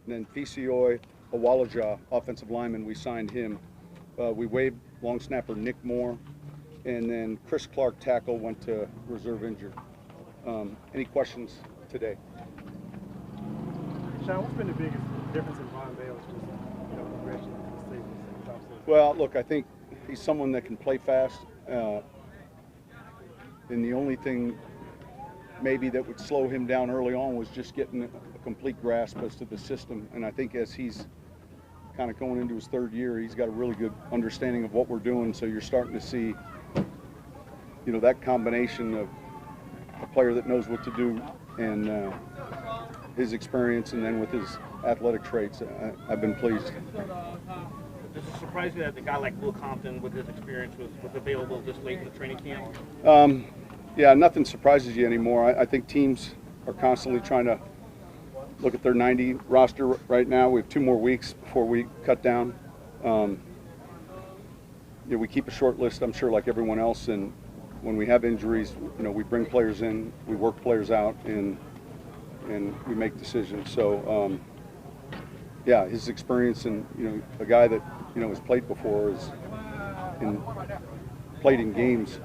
And then Fisioy Awalaja, offensive lineman, we signed him. We waived long snapper Nick Moore, and then Chris Clark, tackle, went to reserve injured. Any questions today? Sean, what's been the biggest difference in Von Bell's progression this season? Well, look, I think he's someone that can play fast. And the only thing maybe that would slow him down early on was just getting a complete grasp as to the system. And I think as he's kind of going into his third year, he's got a really good understanding of what we're doing. So you're starting to see, that combination of a player that knows what to do and his experience, and then with his athletic traits, I've been pleased. Does it surprise you that the guy like Will Compton, with his experience, was available this late in the training camp? Yeah, nothing surprises you anymore. I think teams are constantly trying to look at their 90 roster right now. We have 2 more weeks before we cut down. We keep a short list, I'm sure, like everyone else, and when we have injuries, we bring players in, we work players out, and we make decisions. So, yeah, his experience and a guy that has played before played in games,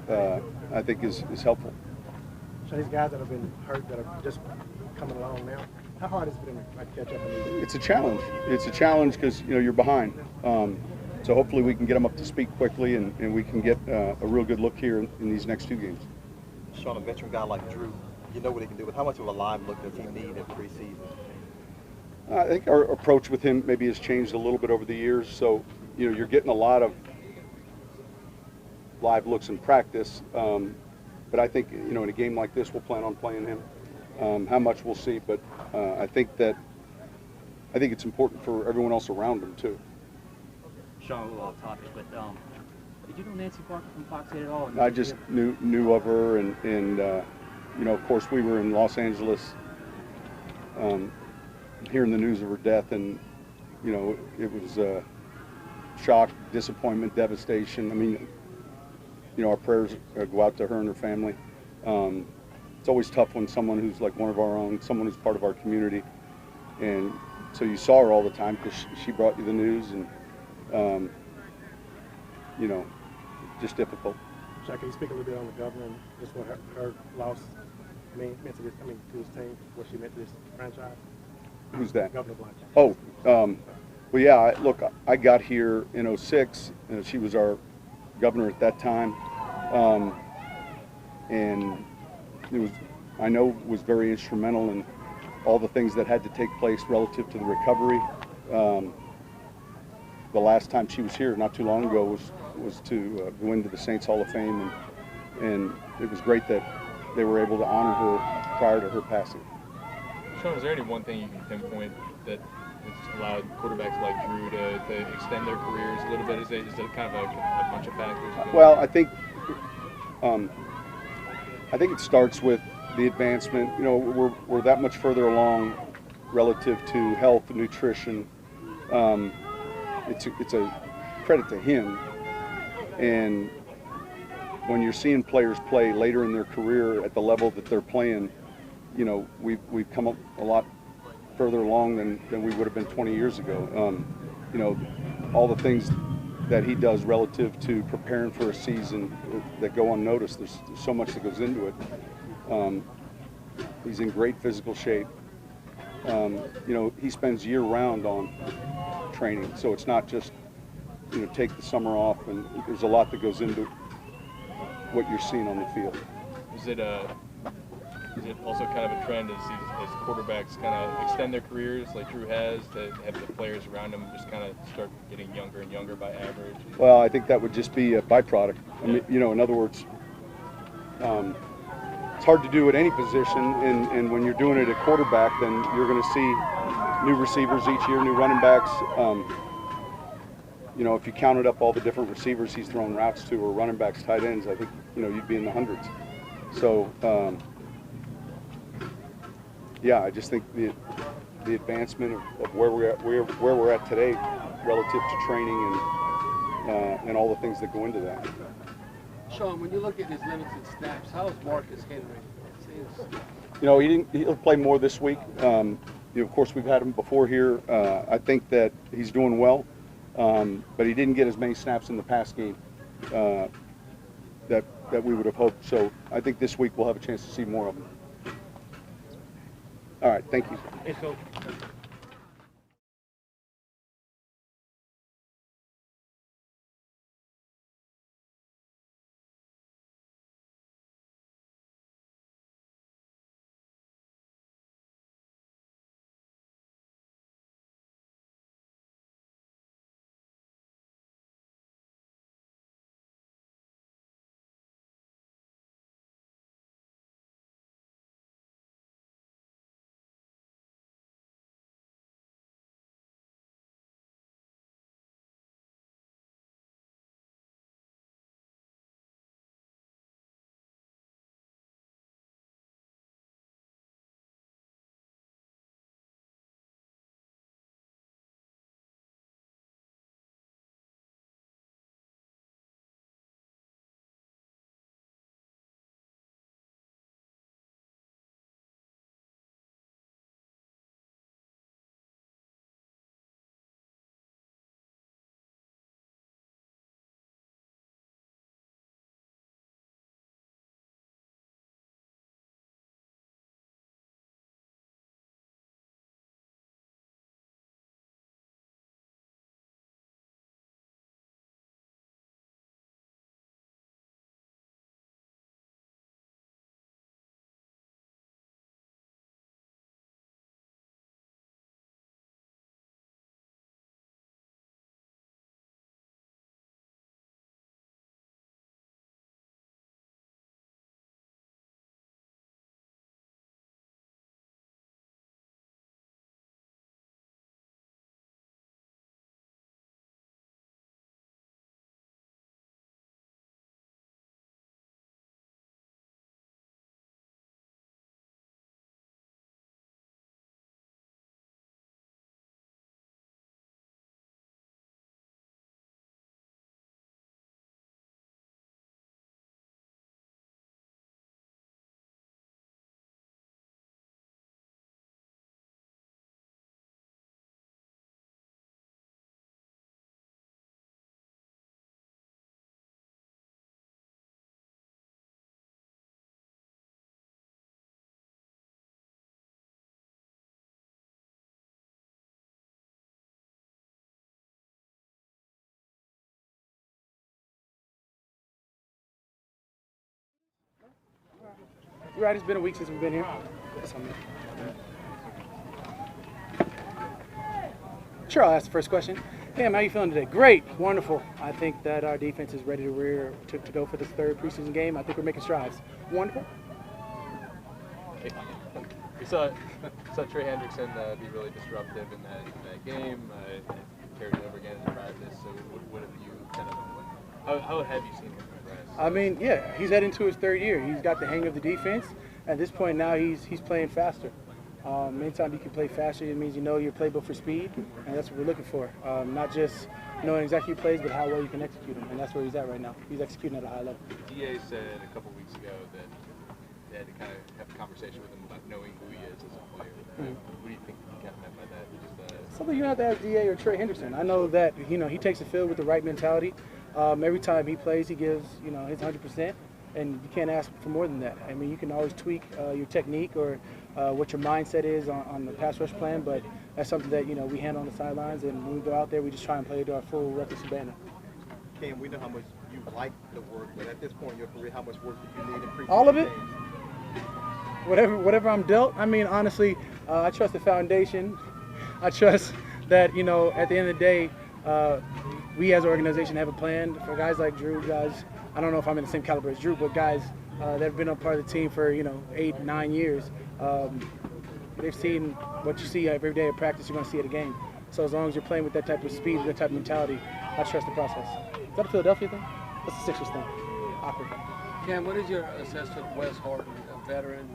I think is helpful. So these guys that have been hurt, that are just coming along now, how hard is it for them to catch up? It's a challenge. It's a challenge because you're behind. So hopefully we can get them up to speed quickly, and we can get a real good look here in these next 2 games. Sean, a veteran guy like Drew, you know what he can do. But how much of a live look does he need in preseason? I think our approach with him maybe has changed a little bit over the years. So you're getting a lot of live looks in practice, but I think in a game like this we'll plan on playing him. How much we'll see, but I think it's important for everyone else around him too. Sean, a little off topic, but did you know Nancy Parker from Fox 8 at all? I just knew of her, and of course we were in Los Angeles hearing the news of her death, and it was shock, disappointment, devastation. I mean, our prayers go out to her and her family. It's always tough when someone who's like one of our own, someone who's part of our community, and so you saw her all the time because she brought you the news, and just difficult. Sean, can you speak a little bit on the governor and just what her loss meant to this? To his team, what she meant to this franchise? Who's that? Governor Blanche. Oh, well, yeah. Look, I got here in '06. She was our governor at that time, and was very instrumental in all the things that had to take place relative to the recovery. The last time she was here, not too long ago, was to go into the Saints Hall of Fame, and it was great that they were able to honor her prior to her passing. Sean, is there any one thing you can pinpoint that has allowed quarterbacks like Drew to extend their careers a little bit? Is it kind of a bunch of factors? Well, I think it starts with the advancement. We're that much further along relative to health and nutrition. It's a credit to him, and when you're seeing players play later in their career at the level that they're playing, we've come up a lot further along than we would have been 20 years ago. All the things that he does relative to preparing for a season that go unnoticed. There's so much that goes into it. He's in great physical shape. He spends year-round on training, so it's not just take the summer off, and there's a lot that goes into what you're seeing on the field. Is it also kind of a trend as quarterbacks kind of extend their careers like Drew has, to have the players around them just kind of start getting younger and younger by average? Well, I think that would just be a byproduct. I mean, in other words, it's hard to do at any position, and when you're doing it at quarterback, then you're going to see new receivers each year, new running backs. If you counted up all the different receivers he's thrown routes to, or running backs, tight ends, I think you'd be in the hundreds. So, yeah, I just think the advancement of where we're at today, relative to training and all the things that go into that. Sean, when you look at his limited snaps, how is Marcus Henry? He'll play more this week. of course, we've had him before here. I think that he's doing well, but he didn't get as many snaps in the pass game that we would have hoped. So I think this week we'll have a chance to see more of him. All right, thank you. Hey, so You're right, it's been a week since we've been here. Sure, I'll ask the first question. Hey, how are you feeling today? Great, wonderful. I think that our defense is ready to go for this third preseason game. I think we're making strides. Wonderful. We saw Trey Hendrickson be really disruptive in that game. Carried it over again in practice. So what have you kind of? How have you seen him progress? I mean, yeah, he's heading to his third year. He's got the hang of the defense. At this point now, he's playing faster. Anytime you can play faster, it means you know your playbook for speed, and that's what we're looking for. Not just knowing exactly your plays, but how well you can execute them, and that's where he's at right now. He's executing at a high level. DA said a couple weeks ago that they had to kind of have a conversation with him about knowing who he is as a player. What do you think he kind of meant by that? Just, Something you don't have to ask DA or Trey Henderson. I know that he takes the field with the right mentality. Every time he plays, he gives his 100%. And you can't ask for more than that. I mean, you can always tweak your technique or what your mindset is on the pass rush plan, but that's something that we handle on the sidelines. And when we go out there, we just try and play to our full reckless abandon. Cam, we know how much you like the work, but at this point in your career, how much work do you need in preseason All of it. games? Whatever I'm dealt. I mean, honestly, I trust the foundation. I trust that at the end of the day, we as an organization have a plan for guys like Drew, guys. I don't know if I'm in the same caliber as Drew, but guys that have been a part of the team for 8, 9 years. They've seen what you see every day at practice. You're going to see at a game. So as long as you're playing with that type of speed, that type of mentality, I trust the process. Is that a Philadelphia thing? That's a Sixers thing. Awkward. Cam, what is your assessment of Wes Harden, a veteran?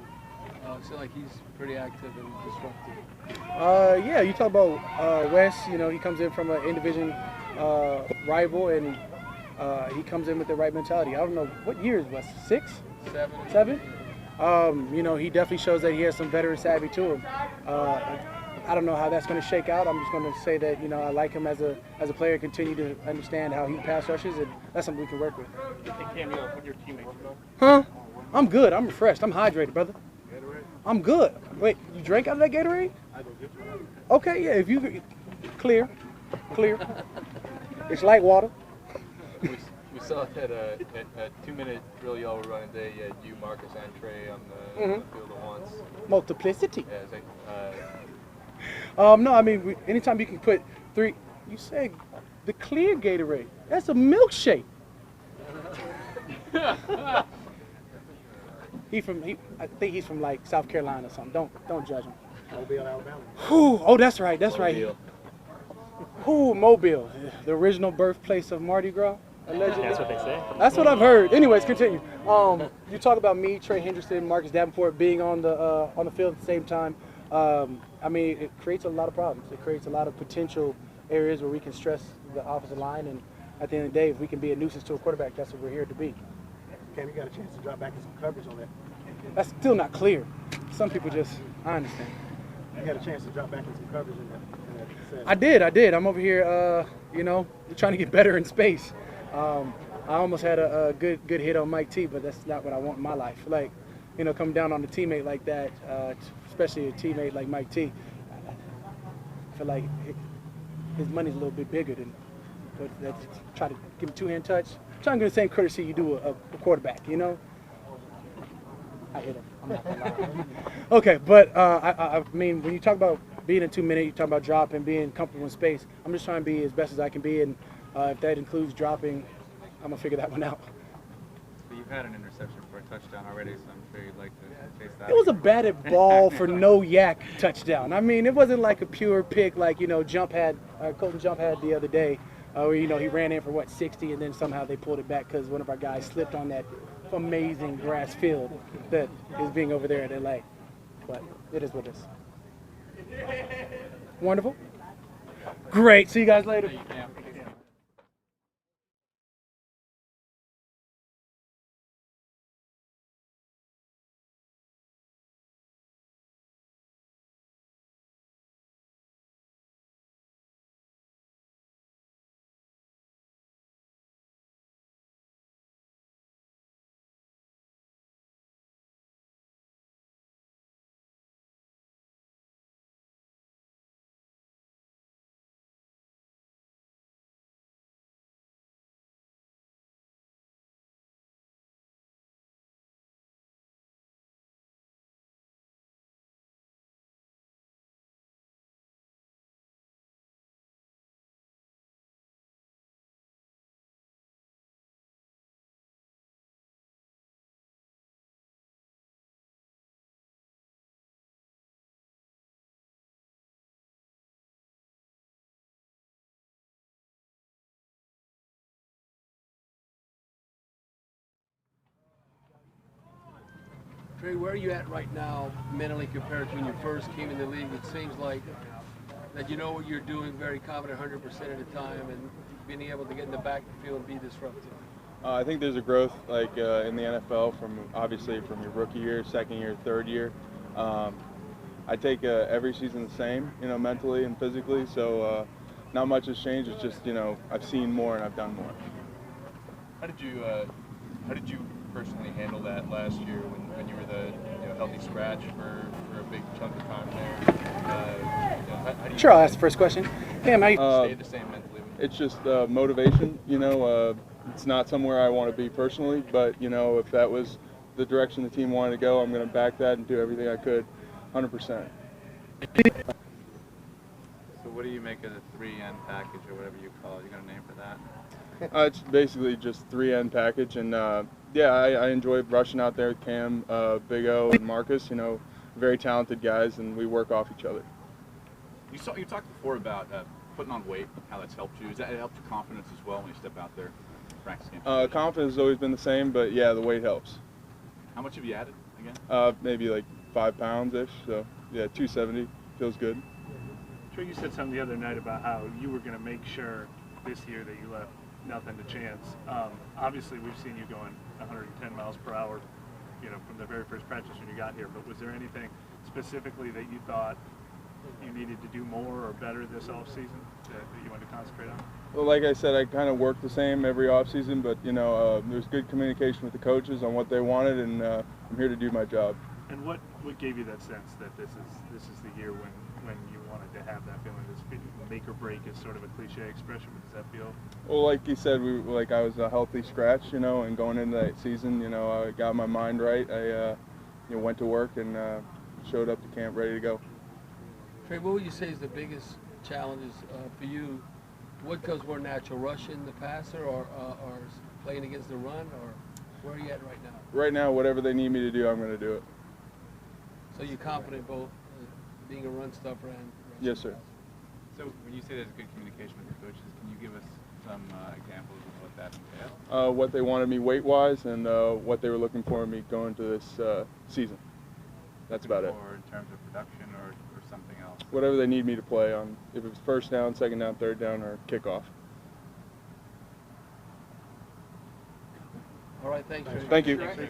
It seems like he's pretty active and disruptive. Yeah, you talk about Wes. He comes in from an in-division rival, and he comes in with the right mentality. I don't know, what year is Wes? 6? 7? He definitely shows that he has some veteran savvy to him. I don't know how that's going to shake out. I'm just going to say that, you know, I like him as a player, continue to understand how he pass rushes, and that's something we can work with. Hey, Cam, what your teammates? Huh? I'm good. I'm refreshed. I'm hydrated, brother. I'm good. Wait, you drank out of that Gatorade? Okay, yeah, if you clear. It's like water. We saw that a 2-minute drill y'all were running today. You had you, Marcus, and Trey on the field at once. Multiplicity. Yeah, it's like, No, I mean, anytime you can put 3, you say the clear Gatorade. That's a milkshake. I think he's from like South Carolina or something. Don't judge him. Mobile, Alabama. Whew, oh, that's right. Whew, Mobile, the original birthplace of Mardi Gras. Allegedly. That's what they say. That's what I've heard. Anyways, continue. You talk about me, Trey Hendrickson, Marcus Davenport being on the field at the same time. I mean, it creates a lot of problems. It creates a lot of potential areas where we can stress the offensive line. And at the end of the day, if we can be a nuisance to a quarterback, that's what we're here to be. Cam, you got a chance to drop back in some coverage on that. That's still not clear. Some people just, I understand. You had a chance to drop back in some coverage in that set. I did. I'm over here, you know, trying to get better in space. I almost had a good hit on Mike T, but that's not what I want in my life. Like, you know, coming down on a teammate like that, especially a teammate like Mike T, I feel like his money's a little bit bigger than, but try to give him two-hand touch. Trying to get the same courtesy you do a quarterback, you know? I hit him. I'm not gonna lie. Okay, but I mean, when you talk about being in 2 minutes, you talk about dropping, being comfortable in space. I'm just trying to be as best as I can be, and if that includes dropping, I'm gonna figure that one out. But you've had an interception for a touchdown already, so I'm sure you'd like to chase that. It was a batted ball for no yak touchdown. I mean, it wasn't like a pure pick like, you know, Colton Jump had the other day, where, you know, he ran in for 60, and then somehow they pulled it back because one of our guys slipped on that amazing grass field that is being over there in LA. But it is what it is. Wonderful. Great. See you guys later. Trey, where are you at right now mentally compared to when you first came in the league? It seems like that you know what you're doing, very confident 100% of the time, and being able to get in the back of the field and be disruptive. I think there's a growth like in the NFL from obviously from your rookie year, second year, third year. I take every season the same, you know, mentally and physically. So not much has changed. It's just, you know, I've seen more and I've done more. How did you personally handle that last year when you were the healthy scratch for a big chunk of time there? How do you Sure, I'll ask the first question. Damn, stay the same mentally? It's just motivation, you know. It's not somewhere I want to be personally, but, you know, if that was the direction the team wanted to go, I'm going to back that and do everything I could, 100%. So what do you make of the 3N package or whatever you call it? You got a name for that? It's basically just 3N package, and yeah, I enjoy rushing out there with Cam, Big O, and Marcus. You know, very talented guys, and we work off each other. You talked before about putting on weight, how that's helped you. Has that helped your confidence as well when you step out there, practice games? Confidence has always been the same, but yeah, the weight helps. How much have you added again? Maybe like 5 pounds-ish. So yeah, 270 feels good. Trey, you said something the other night about how you were going to make sure this year that you left nothing to chance. Obviously, we've seen you going 110 miles per hour, you know, from the very first practice when you got here. But was there anything specifically that you thought you needed to do more or better this offseason that you wanted to concentrate on? Well, like I said, I kind of worked the same every offseason, but there's good communication with the coaches on what they wanted, and I'm here to do my job. And what gave you that sense that this is the year when you wanted to have that feeling? This make or break is sort of a cliche expression, but does that feel? Well, like you said, I was a healthy scratch, and going into that season, I got my mind right. I went to work and showed up to camp ready to go. Trey, what would you say is the biggest challenges for you? What comes more natural, rushing the passer or playing against the run, or where are you at right now? Right now, whatever they need me to do, I'm going to do it. So you're confident both being a run stopper and rushing? Yes, sir. So when you say there's good communication with your coaches, can you give us some examples of what that entails? What they wanted me weight-wise and what they were looking for me going to this season. That's about it. Or in terms of production or something else? Whatever they need me to play on, if it's first down, second down, third down, or kickoff. All right, thanks, Trey. Thank you. Thanks, Trey.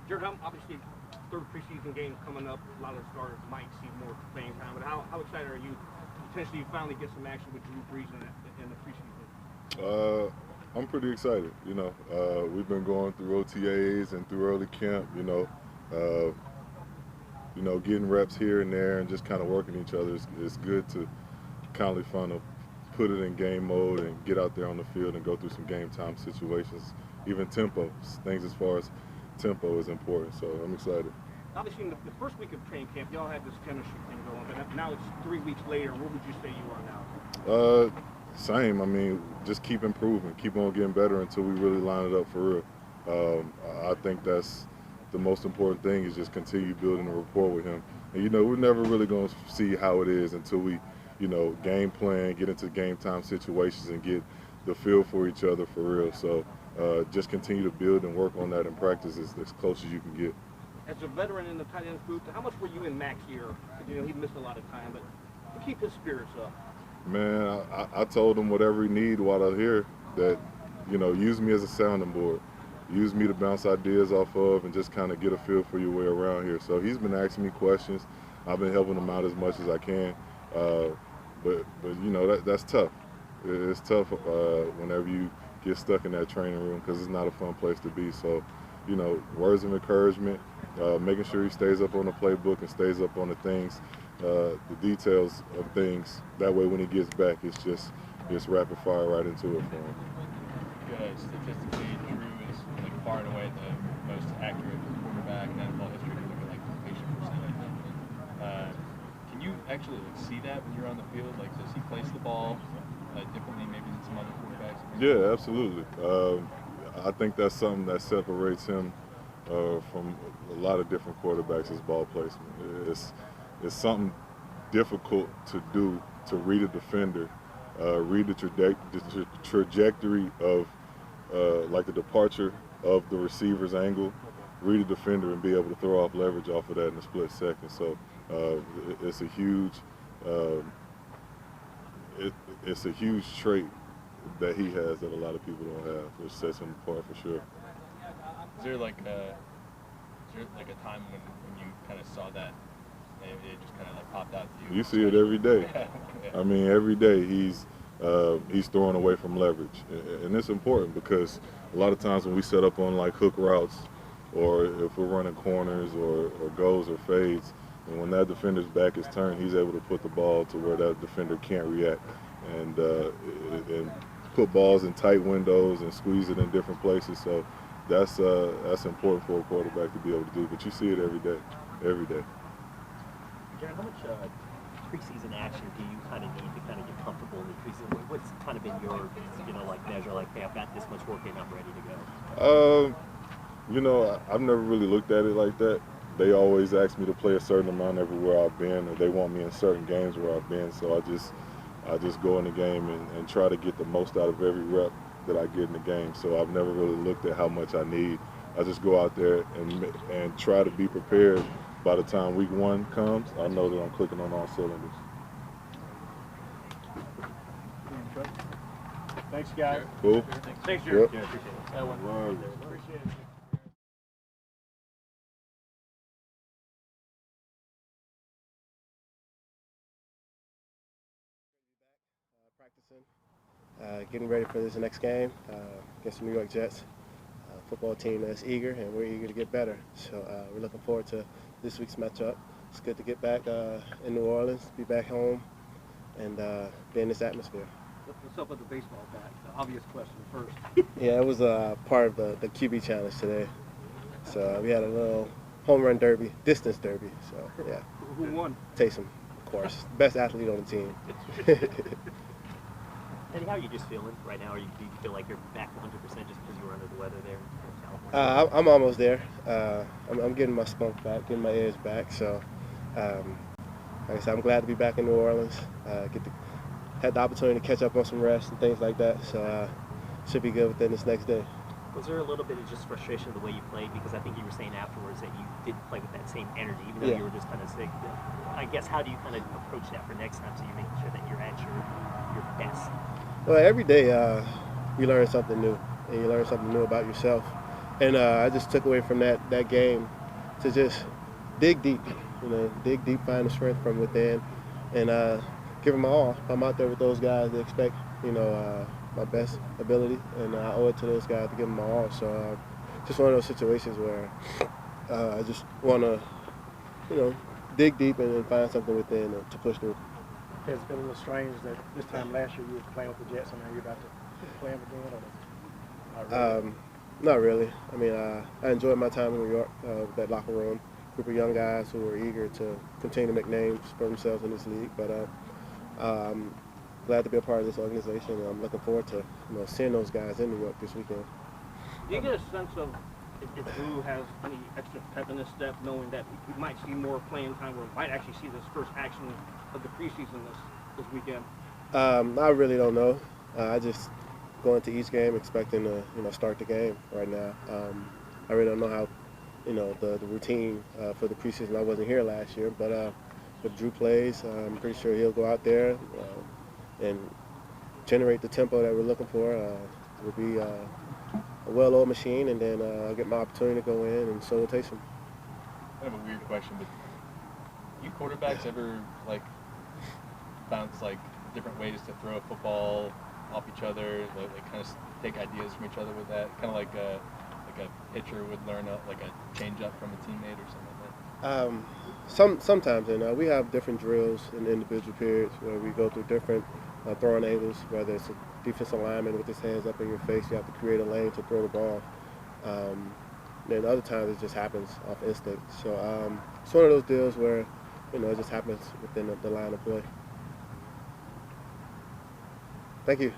Jared, obviously, third preseason game coming up. A lot of the starters might see more playing time, but how excited are you to potentially finally get some action with Drew Brees in the preseason? I'm pretty excited. We've been going through OTAs and through early camp. Getting reps here and there and just kind of working each other. It's good to kind of put it in game mode and get out there on the field and go through some game time situations. Even tempo, things as far as tempo is important. So I'm excited. Obviously, in the first week of training camp, y'all had this chemistry thing going, but now it's 3 weeks later. Where would you say you are now? Same. I mean, just keep improving, keep on getting better until we really line it up for real. I think that's the most important thing, is just continue building a rapport with him. And, we're never really going to see how it is until we, game plan, get into game time situations and get the feel for each other for real. So just continue to build and work on that in practice as close as you can get. As a veteran in the tight ends group, how much were you in Mac's year? He missed a lot of time, but to keep his spirits up. Man, I told him whatever he need while I'm here, that, use me as a sounding board. Use me to bounce ideas off of and just kind of get a feel for your way around here. So he's been asking me questions. I've been helping him out as much as I can. But that's tough. It's tough whenever you get stuck in that training room, because it's not a fun place to be. So, words of encouragement, making sure he stays up on the playbook and stays up on the things, the details of things. That way when he gets back, it's just rapid fire right into it for him. Statistically, Drew is far and away the most accurate quarterback in NFL history. If you look at completion percentage. Can you actually see that when you're on the field? Does he place the ball differently maybe than some other quarterbacks? Yeah, absolutely. I think that's something that separates him from a lot of different quarterbacks is ball placement. It's something difficult to do, to read a defender, read the trajectory of the departure of the receiver's angle, read a defender and be able to throw off leverage off of that in a split second. So it's a huge trait that he has that a lot of people don't have, which sets him apart for sure. Is there a time when you kind of saw that it just kind of popped out to you? You see it every day. Yeah. I mean, every day he's throwing away from leverage, and it's important because a lot of times when we set up on hook routes, or if we're running corners or goes or fades, and when that defender's back is turned, he's able to put the ball to where that defender can't react, and put balls in tight windows and squeeze it in different places. So that's important for a quarterback to be able to do. But you see it every day. Jared, how much preseason action do you kind of need to kind of get comfortable in the preseason? What's kind of been your, measure, hey, I've got this much work in, I'm ready to go? I've never really looked at it like that. They always ask me to play a certain amount everywhere I've been, or they want me in certain games where I've been. So I just go in the game and try to get the most out of every rep that I get in the game. So I've never really looked at how much I need. I just go out there and try to be prepared. By the time week 1 comes, I know that I'm clicking on all cylinders. Thanks, guys. Cool. Thanks, Jared. Yep. Appreciate it. Appreciate it. Practicing, getting ready for this next game against the New York Jets. Football team that's eager, and we're eager to get better. So we're looking forward to this week's matchup. It's good to get back in New Orleans, be back home, and be in this atmosphere. What's up with the baseball bat? The obvious question first. Yeah, it was part of the QB challenge today. So we had a little home run derby, distance derby. So yeah. Who won? Taysom, of course, best athlete on the team. Eddie, how are you just feeling right now? Do you feel like you're back 100% just because you were under the weather there in California? I'm almost there. I'm getting my spunk back, getting my edge back. So, like I said, I'm glad to be back in New Orleans. Had the opportunity to catch up on some rest and things like that. So, should be good within this next day. Was there a little bit of just frustration of the way you played? Because I think you were saying afterwards that you didn't play with that same energy, even though you were just kind of sick. I guess, how do you kind of approach that for next time so you're making sure that you're at your best? Well, every day you learn something new, and you learn something new about yourself. And I just took away from that game to just dig deep, dig deep, find the strength from within, and give them my all. If I'm out there with those guys, they expect, my best ability, and I owe it to those guys to give them my all. So just one of those situations where I just want to, dig deep and find something within to push through. It's been a little strange that this time last year you were playing with the Jets, and now you're about to play them again, or not really? Not really. I mean, I enjoyed my time in New York with that locker room, group of young guys who were eager to continue to make names for themselves in this league. But I'm glad to be a part of this organization, and I'm looking forward to seeing those guys in New York this weekend. Do you get a sense of if Drew has any extra pep in his step, knowing that we might see more playing time, or might actually see this first action of the preseason this weekend? I really don't know. I just go into each game expecting to start the game right now. I really don't know how the routine for the preseason. I wasn't here last year, but if Drew plays, I'm pretty sure he'll go out there and generate the tempo that we're looking for. It'll be a well-oiled machine, and then I'll get my opportunity to go in, and so will Taysom. Kind of a weird question, but you quarterbacks ever bounce different ways to throw a football off each other, like kind of take ideas from each other with that, kind of like a pitcher would learn a change up from a teammate or something like that? Sometimes, we have different drills in individual periods where we go through different throwing angles, whether it's a defensive lineman with his hands up in your face, you have to create a lane to throw the ball. Then other times it just happens off instinct. So it's one of those deals where, it just happens within the line of play. Thank you.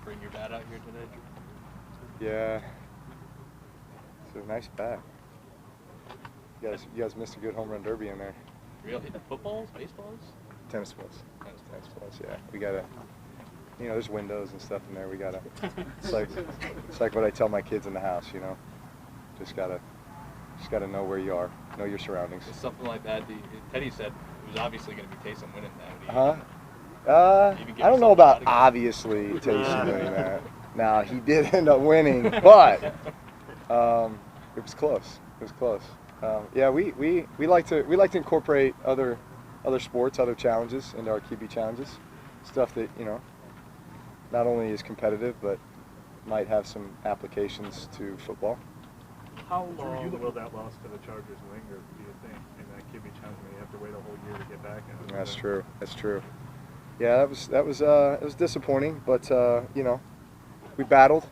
Bring your bat out here today? Yeah. It's a nice bat. You guys missed a good home run derby in there. Really? Footballs? Baseballs? Tennis balls. Tennis balls, yeah. We gotta, there's windows and stuff in there. We gotta, it's like what I tell my kids in the house, Just gotta know where you are, know your surroundings. It's something like that. Teddy said it was obviously going to be Taysom winning that. I don't know about obviously Taysom winning that. Now he did end up winning, but it was close. It was close. Yeah, we like to incorporate other sports, other challenges into our QB challenges. Stuff that not only is competitive but might have some applications to football. How long will that loss to the Chargers linger, do you think, in that QB challenge? You have to wait a whole year to get back. That's true. That's true. Yeah, it was disappointing, but we battled.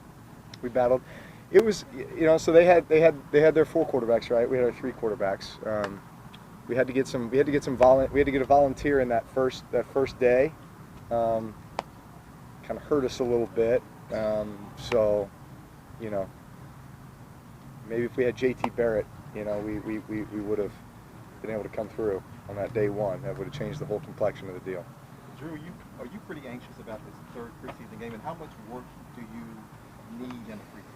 It was, you know, so they had their 4 quarterbacks, right? We had our 3 quarterbacks. We had to get a volunteer in that first day. Kind of hurt us a little bit. So, you know, maybe if we had JT Barrett, you know, we would have been able to come through on that day 1. That would have changed the whole complexion of the deal. Drew, are you pretty anxious about this 3rd preseason game, and how much work do you need in the preseason?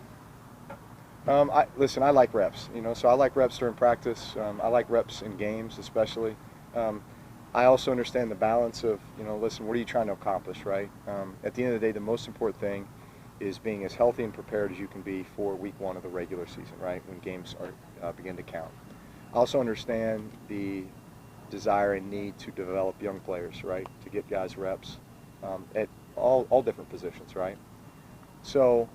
Listen, I like reps, you know, so I like reps during practice. I like reps in games, especially. I also understand the balance of, you know, listen, what are you trying to accomplish, right? At the end of the day, the most important thing is being as healthy and prepared as you can be for week 1 of the regular season, right, when games are begin to count. I also understand the desire and need to develop young players, right, to get guys reps at all different positions, right? So,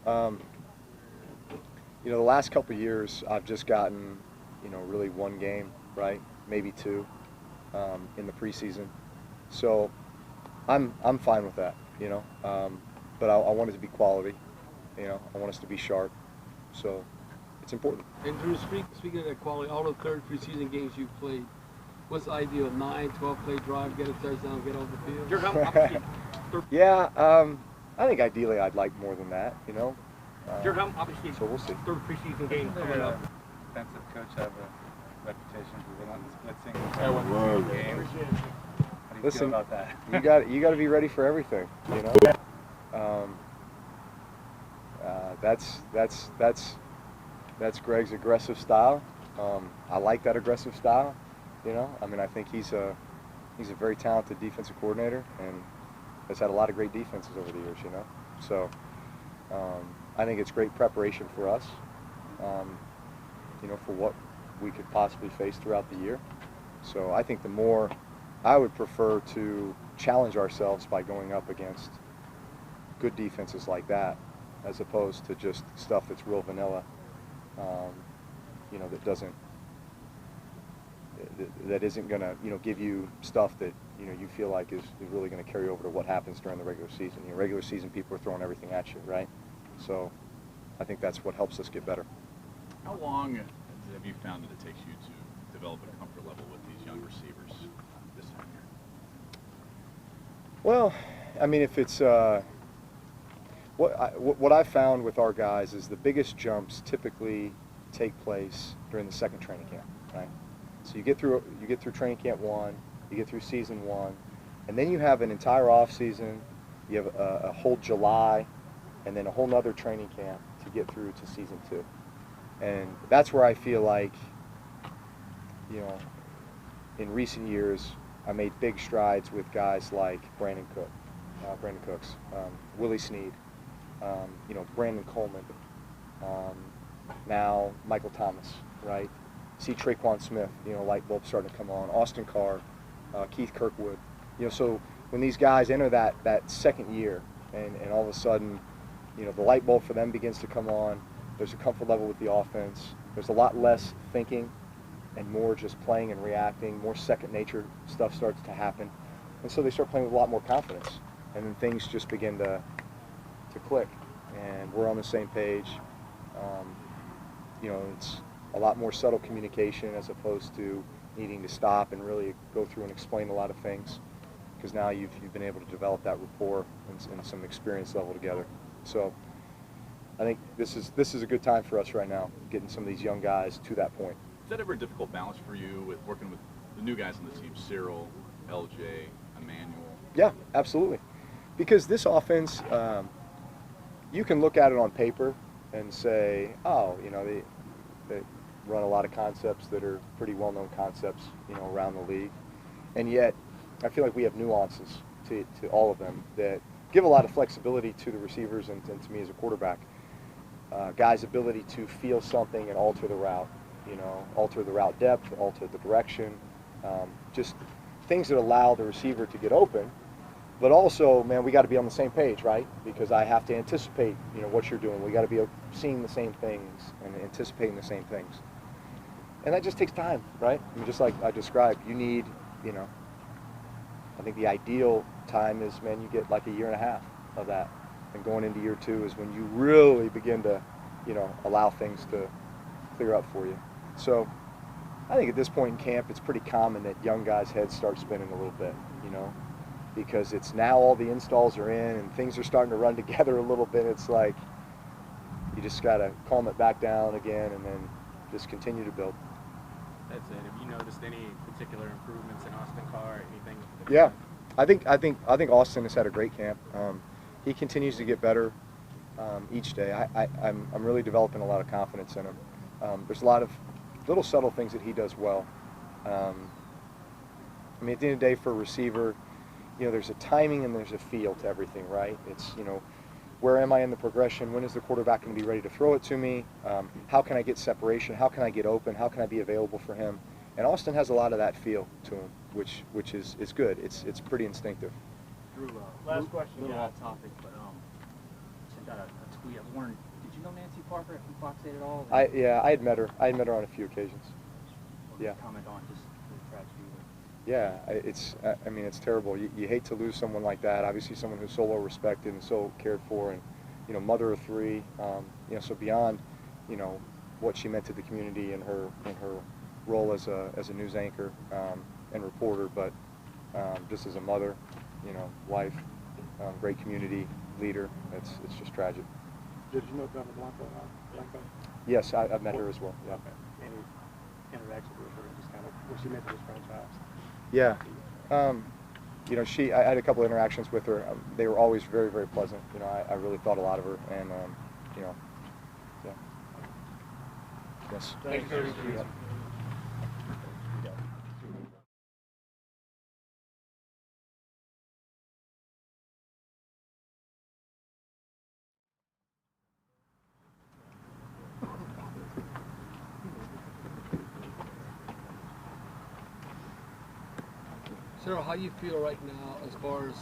you know, the last couple of years, I've just gotten, you know, really 1 game, right, maybe 2 in the preseason. So, I'm fine with that, you know. But I want it to be quality, you know. I want us to be sharp. So, it's important. And Drew, speaking of that quality, all the 3rd preseason games you've played, what's ideal? 9, 12-play drive, get a touchdown, get off the field? Yeah, I think ideally I'd like more than that, you know. Obviously, so we'll see. 3rd preseason game coming up. Defensive coach have a reputation for relentless blitzing. Games. How do you Listen, feel about that? you got to be ready for everything, you know. That's Greg's aggressive style. I like that aggressive style, you know. I mean, I think he's a very talented defensive coordinator and has had a lot of great defenses over the years, you know. So I think it's great preparation for us, you know, for what we could possibly face throughout the year. So I think I would prefer to challenge ourselves by going up against good defenses like that, as opposed to just stuff that's real vanilla, you know, that isn't going to, you know, give you stuff that, you know, you feel like is really going to carry over to what happens during the regular season. You know, regular season, people are throwing everything at you, right? So I think that's what helps us get better. How long have you found that it takes you to develop a comfort level with these young receivers this time of year? Well, I mean, if it's what I've found with our guys is the biggest jumps typically take place during the 2nd training camp, right? So you get through training camp 1, you get through season 1, and then you have an entire off season. You have a whole July, and then a whole nother training camp to get through to season 2. And that's where I feel like, you know, in recent years, I made big strides with guys like Brandon Cooks, Willie Snead, you know, Brandon Coleman, now Michael Thomas, right? See Traquan Smith, you know, light bulb starting to come on. Austin Carr, Keith Kirkwood, you know. So when these guys enter that 2nd year, and all of a sudden, you know, the light bulb for them begins to come on. There's a comfort level with the offense. There's a lot less thinking and more just playing and reacting. More second nature stuff starts to happen. And so they start playing with a lot more confidence. And then things just begin to click. And we're on the same page. You know, it's a lot more subtle communication as opposed to needing to stop and really go through and explain a lot of things. Because now you've been able to develop that rapport and some experience level together. So I think this is a good time for us right now, getting some of these young guys to that point. Is that ever a difficult balance for you with working with the new guys on the team, Cyril, LJ, Emmanuel? Yeah, absolutely. Because this offense, you can look at it on paper and say, oh, you know, they run a lot of concepts that are pretty well-known concepts, you know, around the league. And yet, I feel like we have nuances to all of them that give a lot of flexibility to the receivers and to me as a quarterback. Guys' ability to feel something and alter the route, you know, alter the route depth, alter the direction, just things that allow the receiver to get open. But also, man, we got to be on the same page, right? Because I have to anticipate, you know, what you're doing. We got to be seeing the same things and anticipating the same things. And that just takes time, right? I mean, just like I described, you need, you know, I think the ideal time is, man, you get like a year and a half of that. And going into year 2 is when you really begin to allow things to clear up for you. So I think at this point in camp, it's pretty common that young guys' heads start spinning a little bit, because it's now all the installs are in and things are starting to run together a little bit. It's like you just got to calm it back down again and then just continue to build. That's it. Have you noticed any particular improvements in Austin Carr? Anything? Yeah, I think Austin has had a great camp. He continues to get better each day. I'm really developing a lot of confidence in him. There's a lot of little subtle things that he does well. I mean, at the end of the day, for a receiver, there's a timing and there's a feel to everything, right? It's, where am I in the progression? When is the quarterback going to be ready to throw it to me? How can I get separation? How can I get open? How can I be available for him? And Austin has a lot of that feel to him, which is good. It's pretty instinctive. Drew, last question. A little off topic, but sent out a tweet. I was wondering, did you know Nancy Parker from Fox 8 at all? I had met her. I had met her on a few occasions. Yeah. Comment on just the tragedy. Yeah, it's terrible. You hate to lose someone like that. Obviously, someone who's so well respected and so cared for, and mother of three. So beyond, what she meant to the community and her role as a news anchor and reporter, but just as a mother, wife, great community leader. It's just tragic. Did you know Donna Blanco? Yes, I've met her as well. Yeah. Any interaction with her, just kind of what she meant to this franchise? Yeah. I had a couple of interactions with her. They were always very, very pleasant. I really thought a lot of her, and yeah. Yes. Thank you. Sarah, how you feel right now as far as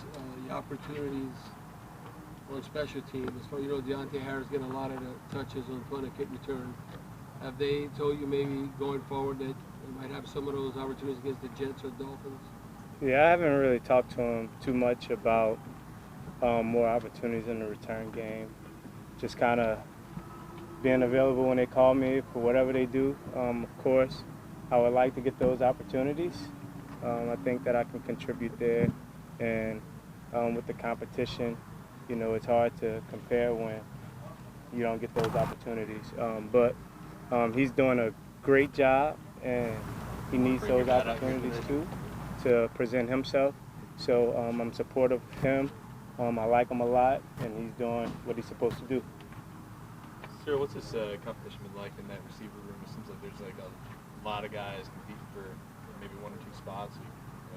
the opportunities on special teams? As far Deontay Harris getting a lot of the touches on punt and kick return. Have they told you maybe going forward that you might have some of those opportunities against the Jets or Dolphins? Yeah, I haven't really talked to him too much about more opportunities in the return game. Just kind of being available when they call me for whatever they do. Of course, I would like to get those opportunities. I think that I can contribute there, and with the competition, it's hard to compare when you don't get those opportunities. But he's doing a great job, and he needs those opportunities too to present himself. So I'm supportive of him. I like him a lot, and he's doing what he's supposed to do. Sir, what's this competition been like in that receiver room? It seems like there's like a lot of guys competing for maybe one or two spots.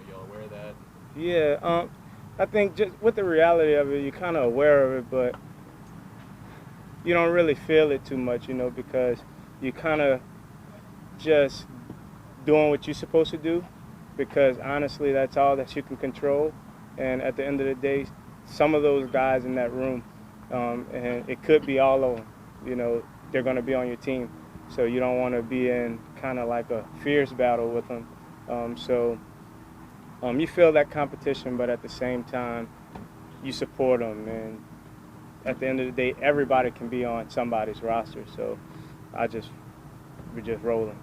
Y'all aware of that? Yeah, I think just with the reality of it, you're kind of aware of it, but you don't really feel it too much, because you kind of just doing what you're supposed to do, because honestly, that's all that you can control. And at the end of the day, some of those guys in that room, and it could be all of them, they're going to be on your team. So you don't want to be in kind of like a fierce battle with them. You feel that competition, but at the same time, you support them. And at the end of the day, everybody can be on somebody's roster. So we're just rolling.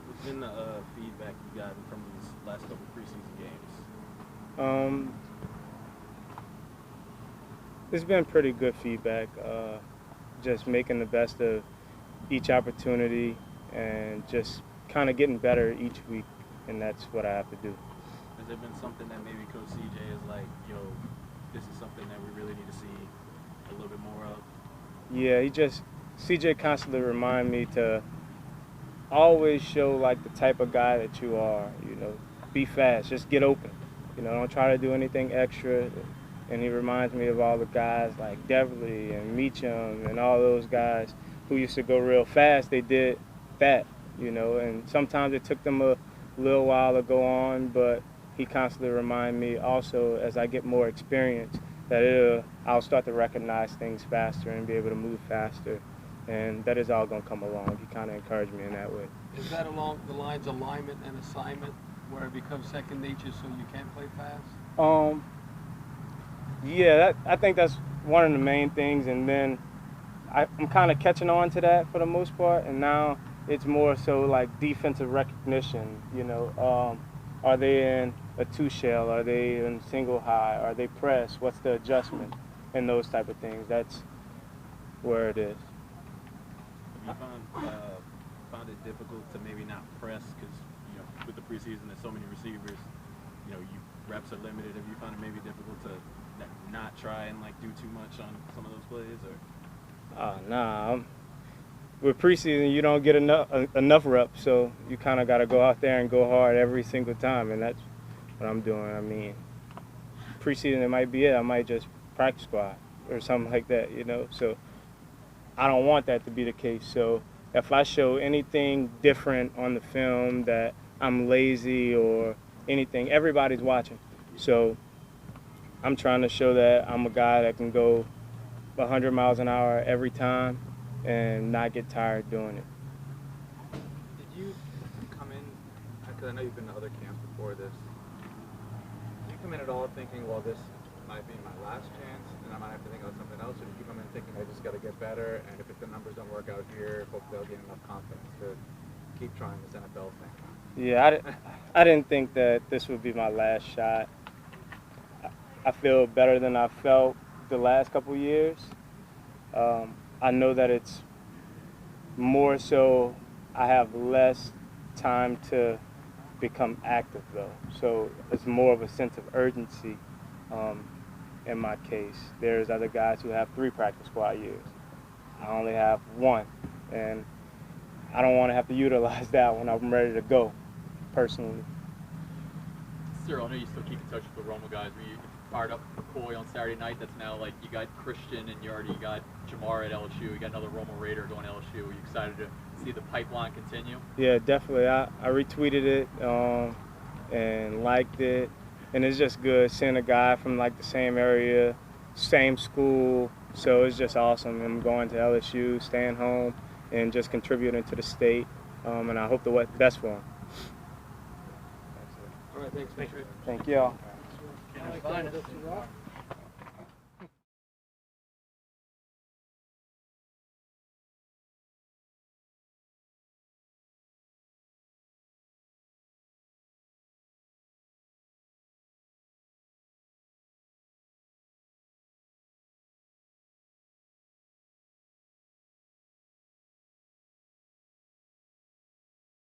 What's been the feedback you've gotten from these last couple preseason games? It's been pretty good feedback. Just making the best of each opportunity and just kind of getting better each week, and that's what I have to do. Has there been something that maybe Coach CJ is like, this is something that we really need to see a little bit more of? Yeah, CJ constantly remind me to always show like the type of guy that you are, be fast, just get open, don't try to do anything extra. And he reminds me of all the guys like Deverly and Meacham and all those guys who used to go real fast. They did that, and sometimes it took them a little while to go on, but he constantly reminds me also as I get more experience that I'll start to recognize things faster and be able to move faster, and that is all going to come along. He kind of encouraged me in that way. Is that along the lines of alignment and assignment where it becomes second nature so you can play fast? Yeah, I think that's one of the main things, and then I'm kind of catching on to that for the most part, and now it's more so like defensive recognition. You know, are they in a two shell? Are they in single high? Are they pressed? What's the adjustment? And those type of things. That's where it is. Have you found it difficult to maybe not press because with the preseason there's so many receivers, reps are limited. Have you found it maybe difficult to not try and like do too much on some of those plays or? Nah. With preseason, you don't get enough reps, so you kind of got to go out there and go hard every single time, and that's what I'm doing. I mean, preseason it might be it. I might just practice squad or something like that, So I don't want that to be the case. So if I show anything different on the film that I'm lazy or anything, everybody's watching. So I'm trying to show that I'm a guy that can go 100 miles an hour every time and not get tired doing it. Did you come in, because I know you've been to other camps before this, did you come in at all thinking, well, this might be my last chance and I might have to think about something else, or did you come in thinking I just got to get better, and if the numbers don't work out here, hopefully I'll gain enough confidence to keep trying this NFL thing? Yeah, I didn't think that this would be my last shot. I feel better than I felt the last couple years. I know that it's more so I have less time to become active though. So it's more of a sense of urgency in my case. There's other guys who have 3 practice squad years. I only have 1. And I don't want to have to utilize that when I'm ready to go, personally. Cyril, I know you still keep in touch with the Roma guys. Were you fired up for Coy on Saturday night? That's now like you got Christian and you already got Jamar at LSU. You got another Roma Raider going to LSU. Are you excited to see the pipeline continue? Yeah, definitely. I retweeted it and liked it. And it's just good seeing a guy from like the same area, same school. So it's just awesome. I'm going to LSU, staying home, and just contributing to the state. And I hope the best for him. All right, thanks. Thank y'all. Fine.